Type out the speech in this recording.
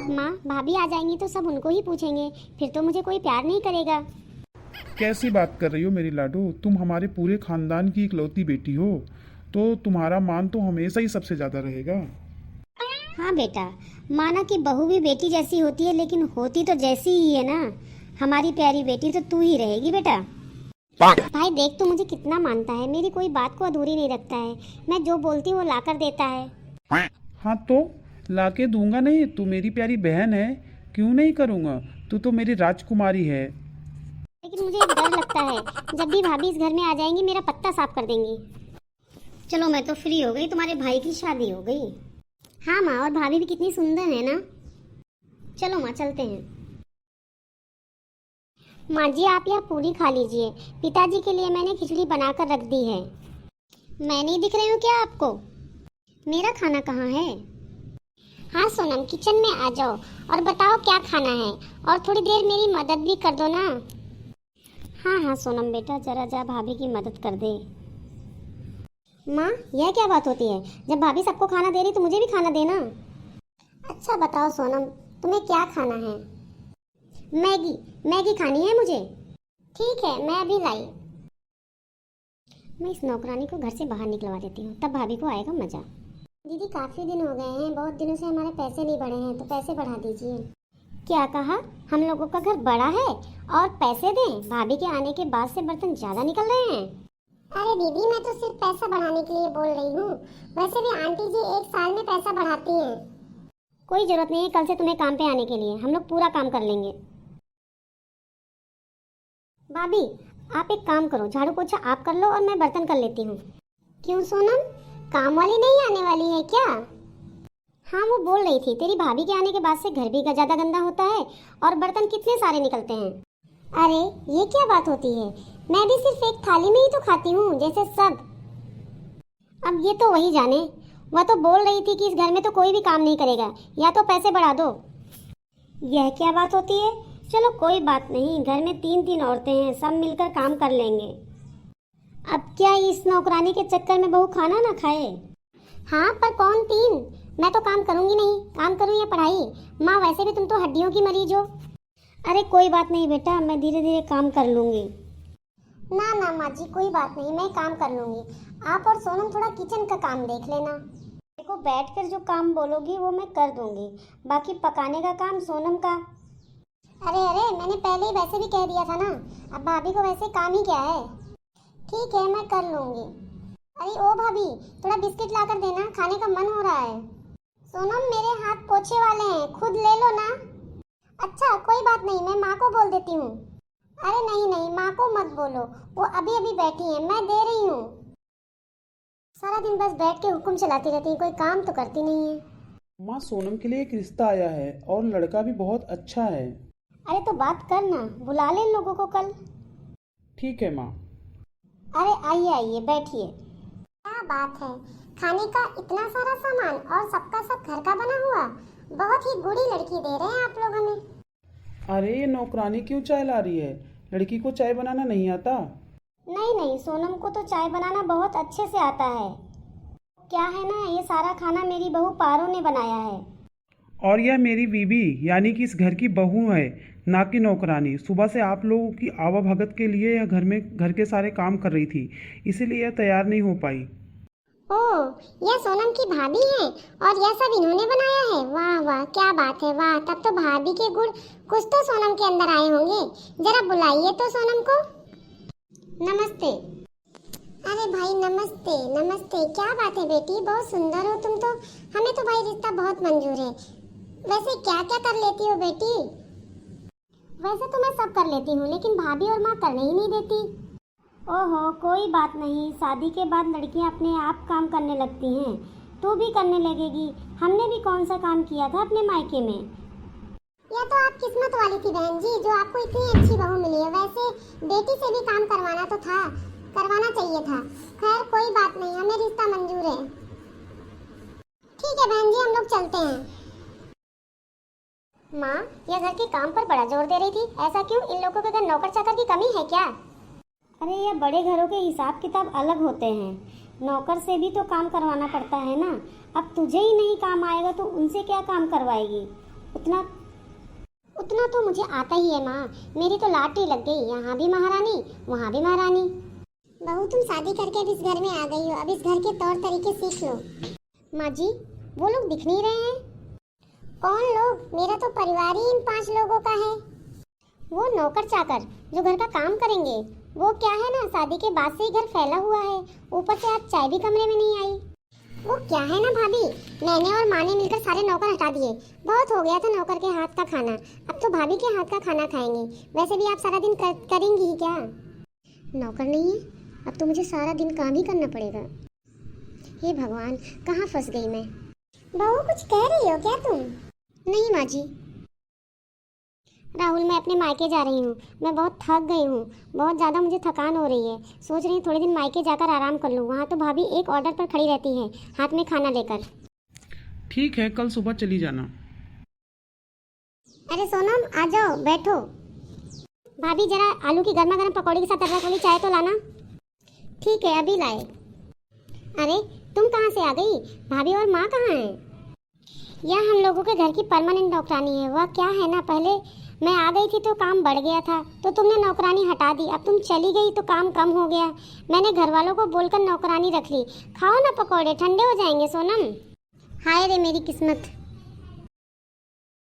माँ, भाभी आ जाएंगी तो सब उनको ही पूछेंगे, फिर तो मुझे कोई प्यार नहीं करेगा। कैसी बात कर रही हो मेरी लाडो? तुम हमारे पूरे खानदान की इकलौती बेटी हो, तो तुम्हारा मान तो हमेशा ही सबसे ज्यादा रहेगा। हाँ बेटा, माना कि बहू भी बेटी जैसी होती है, लेकिन होती तो जैसी ही है ना। हमारी प्यारी बेटी तो तू ही रहेगी बेटा। भाई देख, तू मुझे कितना मानता है, मेरी कोई बात को अधूरी नहीं रखता है। मैं जो बोलती हूँ वो ला कर देता है। हाँ तो लाके दूंगा नहीं? तू मेरी प्यारी बहन है, क्यों नहीं करूँगा? तू तो मेरी राजकुमारी है। लेकिन मुझे एक डर लगता है, जब भी भाभी इस घर में आ जाएंगी मेरा पत्ता साफ कर देंगी। चलो, मैं तो फ्री हो गई, तुम्हारे भाई की शादी हो गई। हाँ माँ, और भाभी भी कितनी सुंदर है ना। चलो माँ, चलते हैं। माँ जी, आप यह पूरी खा लीजिए, पिताजी के लिए मैंने खिचड़ी बनाकर रख दी है। मैं नहीं दिख रही हूँ क्या आपको? मेरा खाना कहाँ है? हाँ सोनम, किचन में आ जाओ और बताओ क्या खाना है, और थोड़ी देर मेरी मदद भी कर दो ना। हाँ हाँ सोनम बेटा, जरा जा भाभी की मदद कर दे। माँ, यह क्या बात होती है? जब भाभी सबको खाना दे रही तो मुझे भी खाना देना। अच्छा बताओ सोनम, तुम्हें क्या खाना है? मैगी। मैगी खानी है मुझे। ठीक है, मैं अभी लाई। मैं इस नौकरानी को घर से बाहर निकलवा देती हूँ, तब भाभी को आएगा मजा। दीदी, काफी दिन हो गए हैं, बहुत दिनों से हमारे पैसे नहीं बढ़े हैं, तो पैसे बढ़ा दीजिए। क्या कहा? हम लोगों का घर बड़ा है और पैसे दें? भाभी के आने के बाद से बर्तन ज्यादा निकल रहे हैं। अरे दीदी, मैं तो सिर्फ पैसा बढ़ाने के लिए बोल रही हूँ, वैसे भी आंटी जी 1 साल में पैसा बढ़ाती हैं। कोई जरूरत नहीं है कल से तुम्हें काम पे आने के लिए, हम लोग पूरा काम कर लेंगे। भाभी, आप एक काम करो, झाड़ू पोछा आप कर लो और मैं बर्तन कर लेती हूँ। क्यों सोनम, काम वाली नहीं आने वाली है क्या? हाँ, वो बोल रही थी तेरी भाभी के आने के बाद से घर भी ज्यादा गंदा होता है और बर्तन कितने सारे निकलते हैं। अरे ये क्या बात होती है, मैं भी सिर्फ एक थाली में ही तो खाती हूँ जैसे सब। अब ये तो वही जाने, वह तो बोल रही थी कि इस घर में तो कोई भी काम नहीं करेगा, या तो पैसे बढ़ा दो। यह क्या बात होती है? चलो कोई बात नहीं, घर में 3 औरतें हैं, सब मिलकर काम कर लेंगे। अब क्या इस नौकरानी के चक्कर में बहू खाना ना खाए? हाँ, पर कौन 3? मैं तो काम करूंगी नहीं, काम करूँ या पढ़ाई? माँ, वैसे भी तुम तो हड्डियों की मरीज हो। अरे कोई बात नहीं बेटा, मैं धीरे धीरे काम कर लूंगी। ना ना माँ जी, कोई बात नहीं, मैं काम कर लूंगी। आप और सोनम थोड़ा किचन का काम देख लेना। देखो, बैठकर जो काम बोलोगी वो मैं कर दूंगी, बाकी पकाने का काम सोनम का। अरे अरे, मैंने पहले ही वैसे भी कह दिया था ना, अब भाभी को वैसे काम ही क्या है। ठीक है, मैं कर लूंगी। अरे ओ भाभी, थोड़ा बिस्किट ला कर देना, खाने का मन हो रहा है। सोनम, मेरे हाथ पोछे वाले हैं, खुद ले लो ना। अच्छा कोई बात नहीं, मैं माँ को बोल देती हूँ। अरे नहीं नहीं, माँ को मत बोलो, वो अभी अभी बैठी है, मैं दे रही हूँ। सारा दिन बस बैठ के हुक्म चलाती रहती है, कोई काम तो करती नहीं है। माँ, सोनम के लिए एक रिश्ता आया है और लड़का भी बहुत अच्छा है। अरे तो बात कर ना, बुला ले इन लोगों को कल। ठीक है माँ। अरे आइए आइए, बैठिए। क्या बात है, खाने का इतना सारा सामान और सबका सब घर का बना हुआ, बहुत ही बूढ़ी लड़की दे रहे हैं आप लोग हमें। अरे ये नौकरानी क्यों चाय ला रही है? लड़की को चाय बनाना नहीं आता? नहीं नहीं, सोनम को तो चाय बनाना बहुत अच्छे से आता है। क्या है ना, ये सारा खाना मेरी बहू पारो ने बनाया है। और यह मेरी बीबी यानी कि इस घर की बहू है, ना कि नौकरानी। सुबह से आप लोगों की आवाभगत के लिए यह घर के सारे काम कर रही थी, इसीलिए यह तैयार नहीं हो पाई। ओह, यह सोनम की भाभी है और यह सब इन्होंने बनाया है? वाह वाह, क्या बात है, वाह, तब तो भाभी के गुण कुछ तो सोनम के अंदर आए होंगे। जरा बुलाइए तो सोनम को। नमस्ते। अरे भाई नमस्ते नमस्ते, क्या बात है बेटी, बहुत सुंदर हो तुम तो, हमें तो भाई रिश्ता बहुत मंजूर है। वैसे क्या क्या कर लेती हो बेटी? वैसे तो मैं सब कर लेती हूँ, लेकिन भाभी और माँ करने ही नहीं देती। ओहो, कोई बात नहीं, शादी के बाद लड़कियाँ अपने आप काम करने लगती हैं, तू भी करने लगेगी। हमने भी कौन सा काम किया था अपने मायके में। यह तो आप किस्मत वाली थी बहन जी, जो आपको इतनी अच्छी बहू मिली है। वैसे बेटी से भी काम करवाना तो था, करवाना चाहिए था। खैर कोई बात नहीं, हमें रिश्ता मंजूर है। ठीक है बहन जी, हम लोग चलते हैं। माँ, यह घर के काम पर बड़ा जोर दे रही थी, ऐसा क्यों? इन लोगों के घर नौकर चाकर की कमी है क्या? अरे यह बड़े घरों के हिसाब किताब अलग होते हैं, नौकर से भी तो काम करवाना पड़ता है ना। अब तुझे ही नहीं काम आएगा तो उनसे क्या काम करवाएगी? उतना उतना तो मुझे आता ही है माँ। मेरी तो लॉटरी लग गई, यहाँ भी महारानी वहाँ भी महारानी। बहू तुम शादी करके अब इस घर में आ गई हो, अब इस घर के तौर तरीके सीख लो। माँ जी वो लोग दिख नहीं रहे हैं। कौन लोग? मेरा तो परिवार ही इन 5 लोगों का है। वो नौकर चाकर जो घर का काम करेंगे। वो क्या है ना, शादी के बाद से ही घर फैला हुआ है, ऊपर से आज चाय भी कमरे में नहीं आई। वो क्या है ना भाभी, मैंने और माँ ने मिलकर सारे नौकर हटा दिए। बहुत हो गया था नौकर के हाथ का खाना, अब तो भाभी के हाथ का खाना खाएंगे। वैसे भी आप सारा दिन करेंगी ही क्या? नौकर नहीं है, अब तो मुझे सारा दिन काम ही करना पड़ेगा। हे भगवान, कहाँ फंस गई मैं। बहू कुछ कह रही हो क्या तुम? नहीं माँ जी। राहुल मैं अपने मायके जा रही हूँ, मैं बहुत थक गई हूँ, बहुत ज़्यादा मुझे थकान हो रही है। सोच रही हूँ थोड़े दिन मायके जाकर आराम कर लूँ। वहाँ तो भाभी एक ऑर्डर पर खड़ी रहती है, हाथ में खाना लेकर। ठीक है, कल सुबह चली जाना। अरे सोनम आ जाओ, बैठो। भाभी जरा आलू की गर्मा गर्म पकौड़ी के साथ अदरक वाली चाय तो लाना। ठीक है अभी लाए। अरे तुम कहाँ से आ गई? भाभी और माँ कहाँ हैं? यह हम लोगों के घर की परमानेंट नौकरानी है। वह क्या है ना, पहले मैं आ गई थी तो काम बढ़ गया था, तो तुमने नौकरानी हटा दी। अब तुम चली गई तो काम कम हो गया। मैंने घर वालों को बोलकर नौकरानी रख ली। खाओ ना पकौड़े, ठंडे हो जाएंगे सोनम। हाय रे मेरी किस्मत।